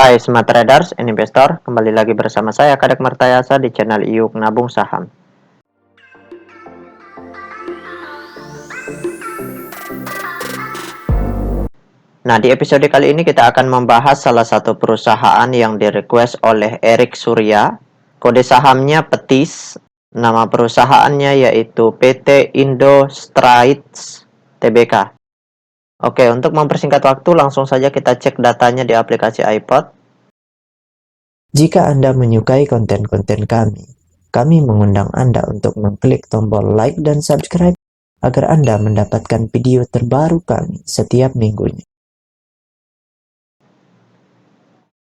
Hai Smart Traders and Investor, kembali lagi bersama saya Kadek Martayasa di channel Iuk Nabung Saham. Nah, di episode kali ini kita akan membahas salah satu perusahaan yang direquest oleh Eric Surya. Kode sahamnya Petis, nama perusahaannya yaitu PT Indo Straits Tbk. Oke, untuk mempersingkat waktu langsung saja kita cek datanya di aplikasi iPod. Jika Anda menyukai konten-konten kami mengundang Anda untuk mengklik tombol like dan subscribe agar Anda mendapatkan video terbaru kami setiap minggunya.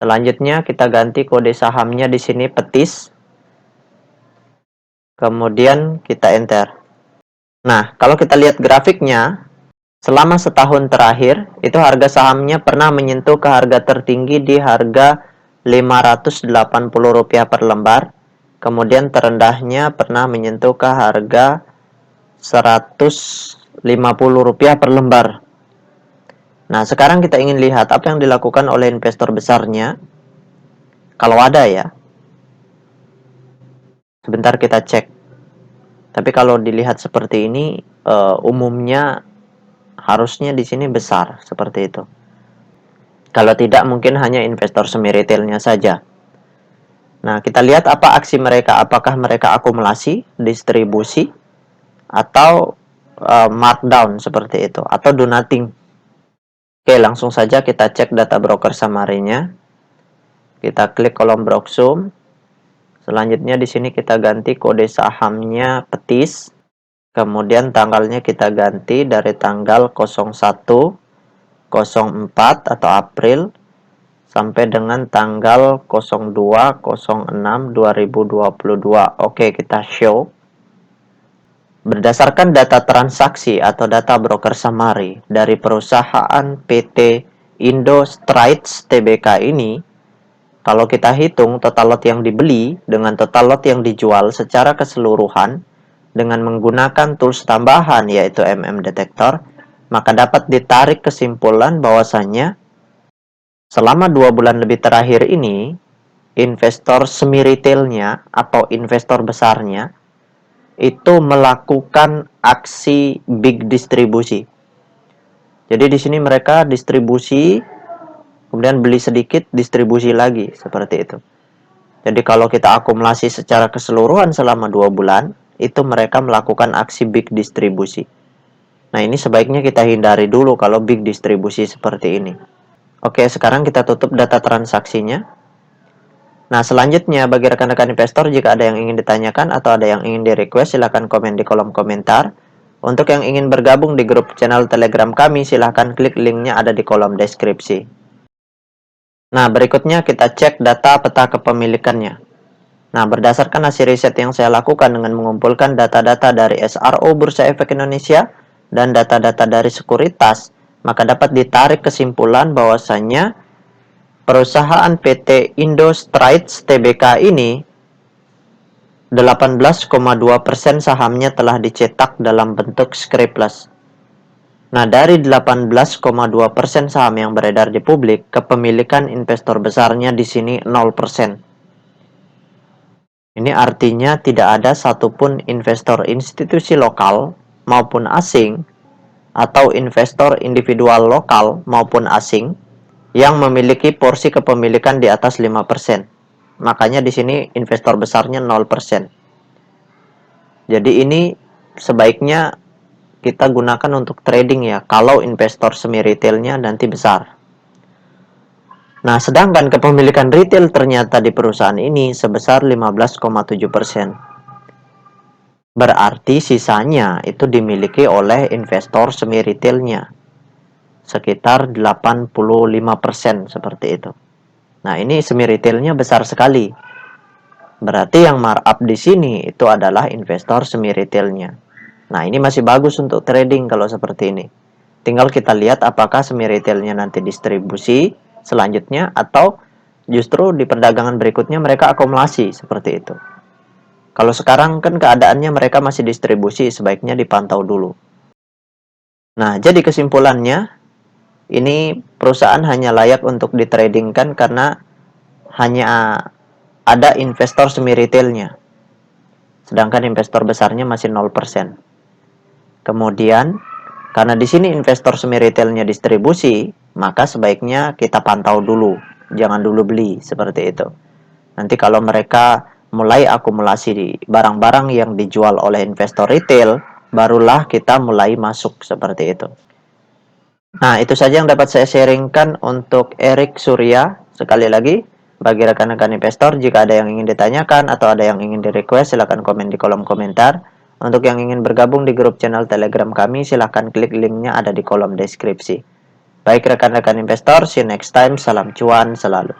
Selanjutnya kita ganti kode sahamnya di sini Petis. Kemudian kita enter. Nah, kalau kita lihat grafiknya, selama setahun terakhir, itu harga sahamnya pernah menyentuh ke harga tertinggi di harga Rp580 per lembar. Kemudian terendahnya pernah menyentuh ke harga Rp150 per lembar. Nah, sekarang kita ingin lihat apa yang dilakukan oleh investor besarnya. Kalau ada ya. Sebentar kita cek. Tapi kalau dilihat seperti ini, umumnya harusnya di sini besar seperti itu. Kalau tidak mungkin hanya investor semi retailnya saja. Nah, kita lihat apa aksi mereka. Apakah mereka akumulasi, distribusi, atau markdown seperti itu, atau do nothing. Oke, langsung saja kita cek data broker summary-nya. Kita klik kolom Browsum. Selanjutnya di sini kita ganti kode sahamnya Petis. Kemudian tanggalnya kita ganti dari tanggal 01/04 atau April sampai dengan tanggal 02/06/2022. Oke, kita show. Berdasarkan data transaksi atau data broker summary dari perusahaan PT Indo Straits Tbk ini, kalau kita hitung total lot yang dibeli dengan total lot yang dijual secara keseluruhan dengan menggunakan tools tambahan yaitu Detektor, maka dapat ditarik kesimpulan bahwasannya selama 2 bulan lebih terakhir ini, investor semi retailnya atau investor besarnya itu melakukan aksi big distribusi. Jadi di sini mereka distribusi, kemudian beli sedikit, distribusi lagi, seperti itu. Jadi kalau kita akumulasi secara keseluruhan selama 2 bulan, itu mereka melakukan aksi big distribusi. Nah, ini sebaiknya kita hindari dulu kalau big distribusi seperti ini. Oke, sekarang kita tutup data transaksinya. Nah, selanjutnya bagi rekan-rekan investor, jika ada yang ingin ditanyakan atau ada yang ingin di-request, silahkan komen di kolom komentar. Untuk yang ingin bergabung di grup channel Telegram kami, silahkan klik linknya ada di kolom deskripsi. Nah, berikutnya kita cek data peta kepemilikannya. Nah, berdasarkan hasil riset yang saya lakukan dengan mengumpulkan data-data dari SRO Bursa Efek Indonesia dan data-data dari sekuritas, maka dapat ditarik kesimpulan bahwasannya perusahaan PT Indo Straits Tbk ini 18,2% sahamnya telah dicetak dalam bentuk scriptless. Nah, dari 18,2% saham yang beredar di publik, kepemilikan investor besarnya di sini 0%. Ini artinya tidak ada satupun investor institusi lokal maupun asing atau investor individual lokal maupun asing yang memiliki porsi kepemilikan di atas 5%. Makanya di sini investor besarnya 0%. Jadi ini sebaiknya kita gunakan untuk trading ya, kalau investor semi retailnya nanti besar. Nah, sedangkan kepemilikan retail ternyata di perusahaan ini sebesar 15,7%. Berarti sisanya itu dimiliki oleh investor semi retailnya. Sekitar 85% seperti itu. Nah, ini semi retailnya besar sekali. Berarti yang markup di sini itu adalah investor semi retailnya. Nah, ini masih bagus untuk trading kalau seperti ini. Tinggal kita lihat apakah semi retailnya nanti distribusi selanjutnya atau justru di perdagangan berikutnya mereka akumulasi seperti itu. Kalau sekarang kan keadaannya mereka masih distribusi, sebaiknya dipantau dulu. Nah, jadi kesimpulannya, ini perusahaan hanya layak untuk ditradingkan karena hanya ada investor semi retailnya, sedangkan investor besarnya masih 0%. Kemudian, karena di sini investor semi retailnya distribusi, maka sebaiknya kita pantau dulu, jangan dulu beli seperti itu. Nanti kalau mereka mulai akumulasi di barang-barang yang dijual oleh investor retail, barulah kita mulai masuk seperti itu. Nah, itu saja yang dapat saya sharingkan untuk Erik Surya. Sekali lagi, bagi rekan-rekan investor, jika ada yang ingin ditanyakan atau ada yang ingin di-request, silahkan komen di kolom komentar. Untuk yang ingin bergabung di grup channel Telegram kami, silahkan klik linknya ada di kolom deskripsi. Baik rekan-rekan investor, see you next time. Salam cuan selalu.